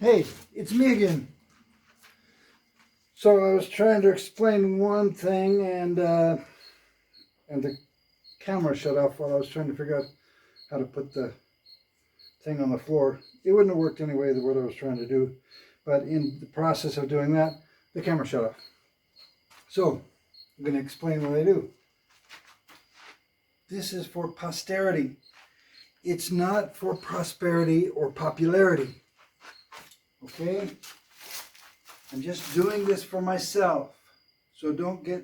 Hey, it's me again. So I was trying to explain one thing and the camera shut off while I was trying to figure out how to put the thing on the floor. It wouldn't have worked anyway, what I was trying to do. But in the process of doing that, the camera shut off. So I'm going to explain what I do. This is for posterity. It's not for prosperity or popularity. Okay? I'm just doing this for myself. So don't get...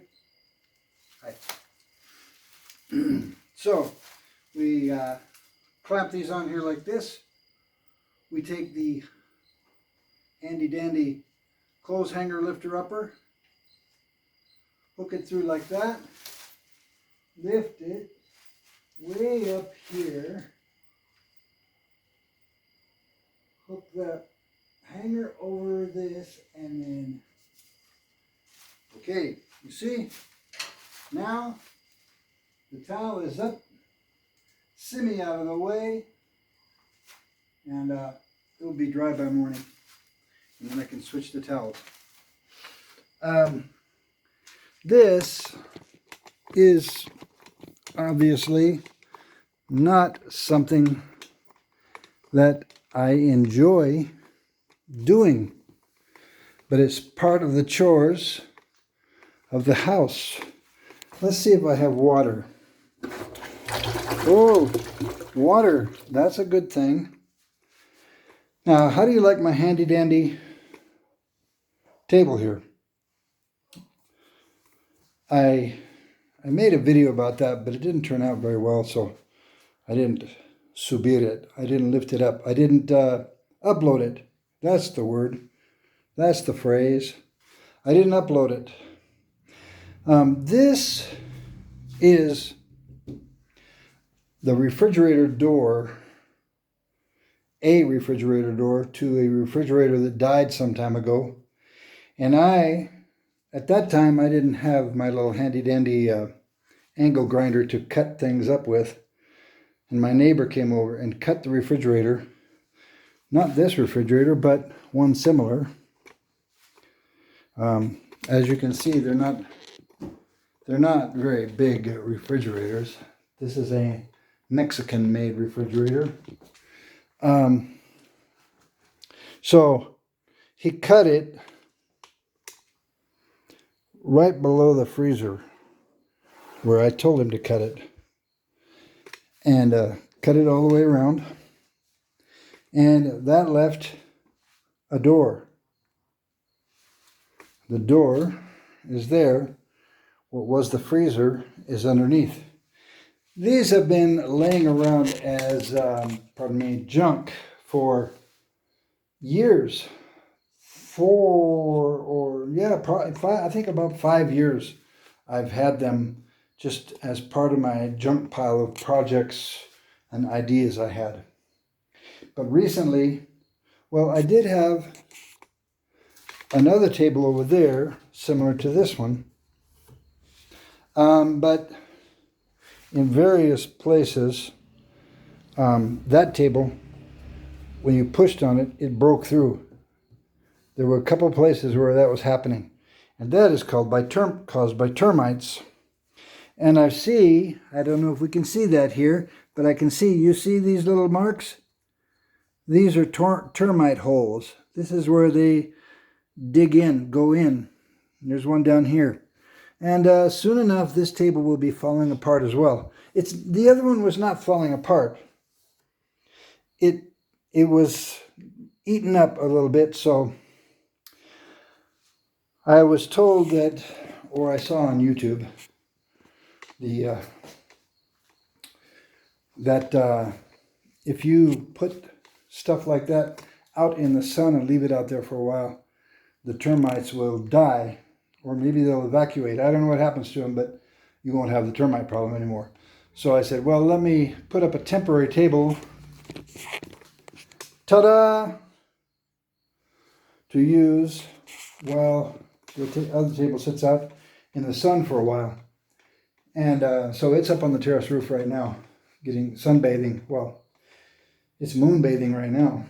So we clamp these on here like this. We take the handy dandy clothes hanger lifter upper, hook it through like that, lift it way up here, hook the hanger over this, and then, okay, you see, now the towel is up, semi out of the way, and it will be dry by morning, and then I can switch the towels. This is obviously not something that I enjoy doing, but it's part of the chores of the house. Let's see if I have water. Oh, water, that's a good thing. Now, how do you like my handy dandy table here? I made a video about that, but it didn't turn out very well, so I didn't subir it. I didn't lift it up. I didn't upload it. That's the word. That's the phrase. I didn't upload it. This is the refrigerator door, a refrigerator door to a refrigerator that died some time ago. And at that time, I didn't have my little handy dandy angle grinder to cut things up with. And my neighbor came over and cut the refrigerator. Not this refrigerator, but one similar. As you can see, they're not very big refrigerators. This is a Mexican-made refrigerator. So he cut it right below the freezer where I told him to cut it, and cut it all the way around, and that left a door. The door is there. What was the freezer is underneath. These have been laying around as junk for years. Probably five, I think about 5 years I've had them just as part of my junk pile of projects and ideas I had. But recently, well, I did have another table over there similar to this one, but in various places, that table, when you pushed on it, it broke through. There were a couple of places where that was happening, and that is caused by termites. And I don't know if we can see that here, but I can see, you see these little marks? These are termite holes. This is where they dig in, go in. There's one down here. And soon enough, this table will be falling apart as well. The other one was not falling apart. It was eaten up a little bit, so I was told that, or I saw on YouTube, that if you put stuff like that out in the sun and leave it out there for a while, the termites will die, or maybe they'll evacuate. I don't know what happens to them, but you won't have the termite problem anymore. So I said, well, let me put up a temporary table, ta-da, to use while the other table sits out in the sun for a while. And so it's up on the terrace roof right now, getting sunbathing. Well, it's moonbathing right now.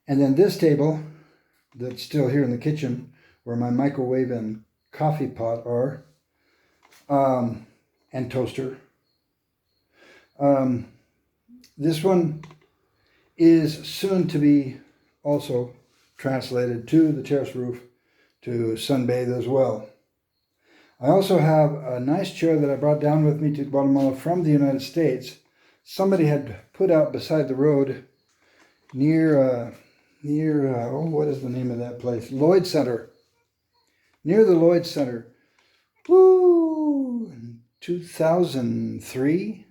And then this table that's still here in the kitchen, where my microwave and coffee pot are, and toaster. This one is soon to be also translated to the terrace roof to sunbathe as well. I also have a nice chair that I brought down with me to Guatemala from the United States. Somebody had put out beside the road near what is the name of that place? Lloyd Center. Near the Lloyd Center. Woo! In 2003,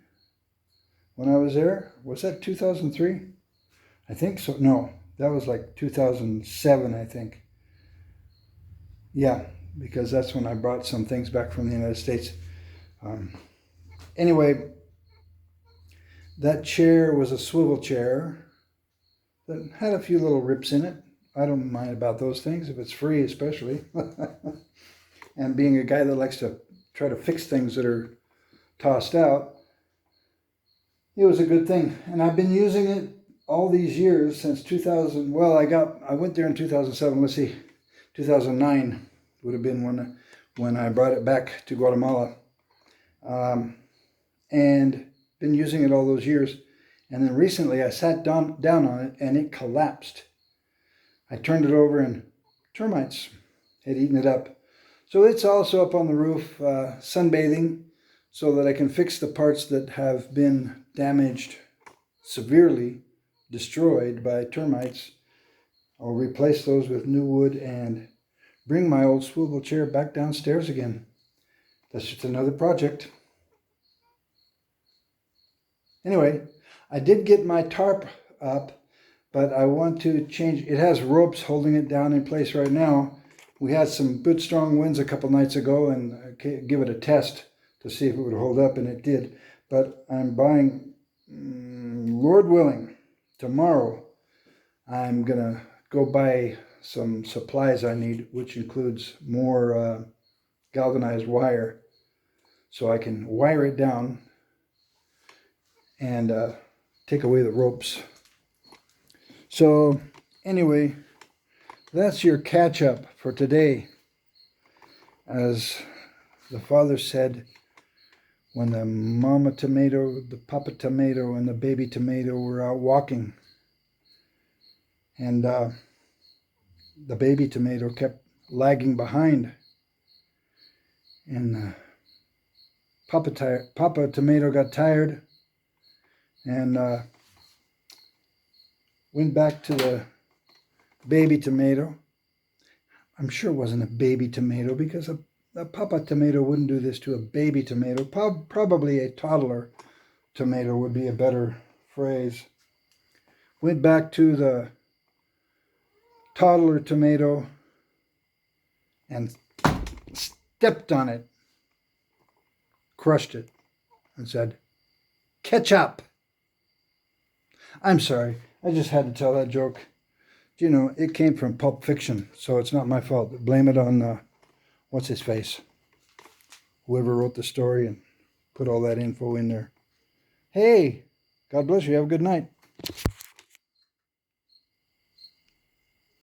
when I was there. Was that 2003? I think so. No, that was like 2007, I think. Yeah, because that's when I brought some things back from the United States. Anyway, that chair was a swivel chair that had a few little rips in it. I don't mind about those things, if it's free especially. And being a guy that likes to try to fix things that are tossed out, it was a good thing. And I've been using it all these years since 2000. Well, I went there in 2007. Let's see, 2009 would have been when I brought it back to Guatemala. And been using it all those years. And then recently I sat down on it and it collapsed. I turned it over and termites had eaten it up. So it's also up on the roof, sunbathing, so that I can fix the parts that have been damaged, severely destroyed by termites. I'll replace those with new wood and bring my old swivel chair back downstairs again. That's just another project. Anyway, I did get my tarp up, but I want to change. It has ropes holding it down in place right now. We had some good strong winds a couple nights ago, and I give it a test to see if it would hold up, and it did. But I'm buying, Lord willing, tomorrow I'm going to go buy some supplies I need, which includes more galvanized wire, so I can wire it down and take away the ropes. So anyway, that's your catch up for today. As the father said, when the mama tomato, the papa tomato, and the baby tomato were out walking, and the baby tomato kept lagging behind, and papa tomato got tired and went back to the baby tomato. I'm sure it wasn't a baby tomato, because a papa tomato wouldn't do this to a baby tomato. Probably a toddler tomato would be a better phrase. Went back to the toddler tomato and stepped on it, crushed it, and said, "Ketchup." I'm sorry, I just had to tell that joke. You know, it came from Pulp Fiction, so it's not my fault. Blame it on, what's his face? Whoever wrote the story and put all that info in there. Hey, God bless you. Have a good night.